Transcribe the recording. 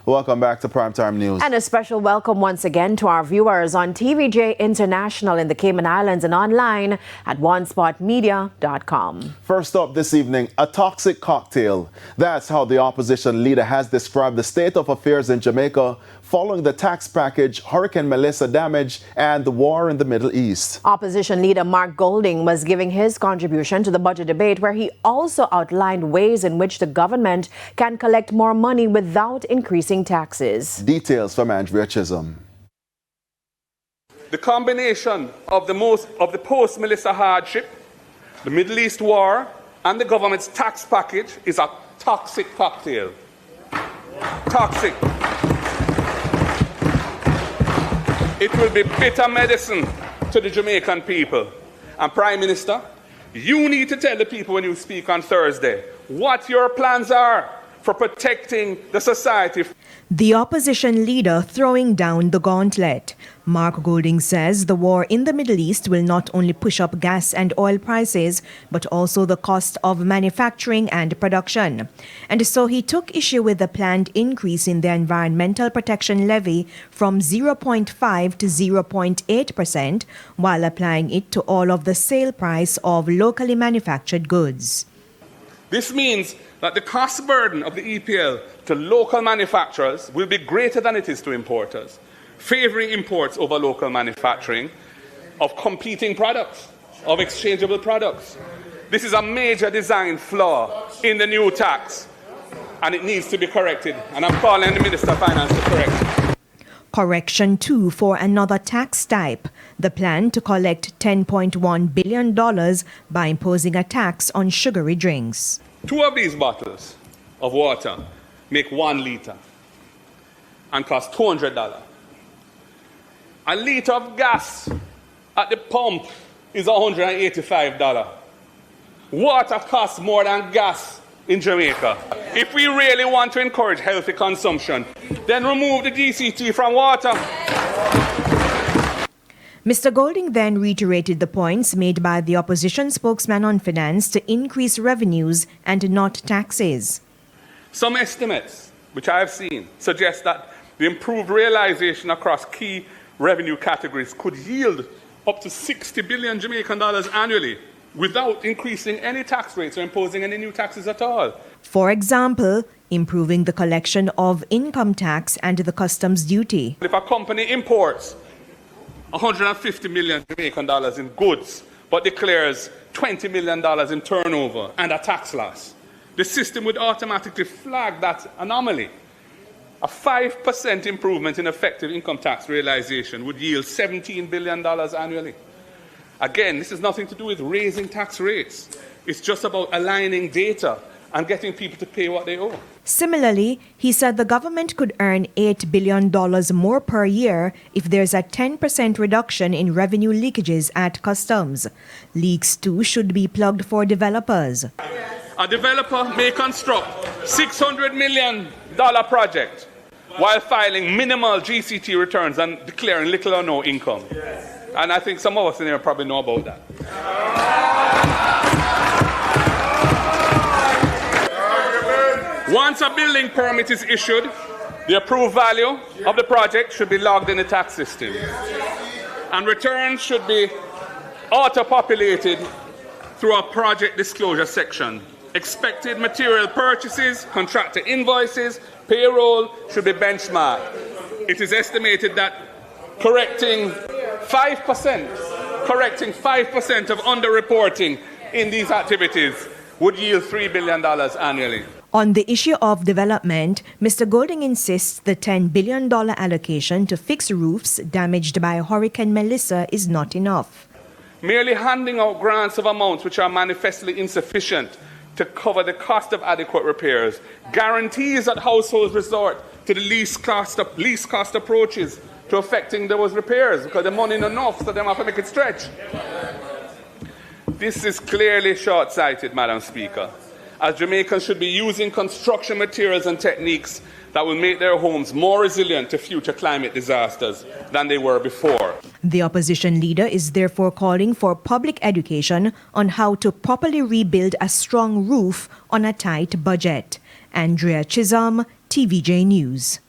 Welcome back to Primetime News. And a special welcome once again to our viewers on TVJ International in the Cayman Islands and online at onespotmedia.com. First up this evening, a toxic cocktail. That's how the opposition leader has described the state of affairs in Jamaica following the tax package, Hurricane Melissa damage, and the war in the Middle East. Opposition leader Mark Golding was giving his contribution to the budget debate, where he also outlined ways in which the government can collect more money without increasing taxes. Details from Andrea Chisholm. The combination of the post-Melissa hardship, the Middle East war, and the government's tax package is a toxic cocktail. Toxic. It will be bitter medicine to the Jamaican people. And Prime Minister, you need to tell the people when you speak on Thursday what your plans are for protecting the society. The opposition leader throwing down the gauntlet. Mark Golding says the war in the Middle East will not only push up gas and oil prices, but also the cost of manufacturing and production. And so he took issue with the planned increase in the environmental protection levy from 0.5 to 0.8%, while applying it to all of the sale price of locally manufactured goods. This means that the cost burden of the EPL to local manufacturers will be greater than it is to importers, favoring imports over local manufacturing of competing products, of exchangeable products. This is a major design flaw in the new tax, and it needs to be corrected, and I'm calling the Minister of Finance to correct it. Correction 2 for another tax type, the plan to collect $10.1 billion by imposing a tax on sugary drinks. 2 of these bottles of water make 1 liter and cost $200. A liter of gas at the pump is $185. Water costs more than gas in Jamaica. If we really want to encourage healthy consumption, then remove the GCT from water. Mr. Golding then reiterated the points made by the opposition spokesman on finance to increase revenues and not taxes. Some estimates, which I have seen, suggest that the improved realization across key revenue categories could yield up to 60 billion Jamaican dollars annually without increasing any tax rates or imposing any new taxes at all. For example, improving the collection of income tax and the customs duty. If a company imports 150 million Jamaican dollars in goods, but declares $20 million in turnover and a tax loss, the system would automatically flag that anomaly. A 5% improvement in effective income tax realization would yield $17 billion annually. Again, this has nothing to do with raising tax rates. It's just about aligning data and getting people to pay what they owe. Similarly, he said the government could earn $8 billion more per year if there's a 10% reduction in revenue leakages at customs. Leaks too should be plugged for developers. A developer may construct $600 million project while filing minimal GCT returns and declaring little or no income. And I think some of us in here probably know about that. Once a building permit is issued, the approved value of the project should be logged in the tax system. And returns should be auto-populated through a project disclosure section. Expected material purchases, contractor invoices, payroll should be benchmarked. It is estimated that correcting 5% of underreporting in these activities would yield $3 billion annually. On the issue of development, Mr. Golding insists the $10 billion allocation to fix roofs damaged by Hurricane Melissa is not enough. Merely handing out grants of amounts which are manifestly insufficient to cover the cost of adequate repairs guarantees that households resort to the least cost approaches to effecting those repairs because the money isn't enough, so they have to make it stretch. This is clearly short-sighted, Madam Speaker, as Jamaicans should be using construction materials and techniques that will make their homes more resilient to future climate disasters than they were before. The opposition leader is therefore calling for public education on how to properly rebuild a strong roof on a tight budget. Andrea Chisholm, TVJ News.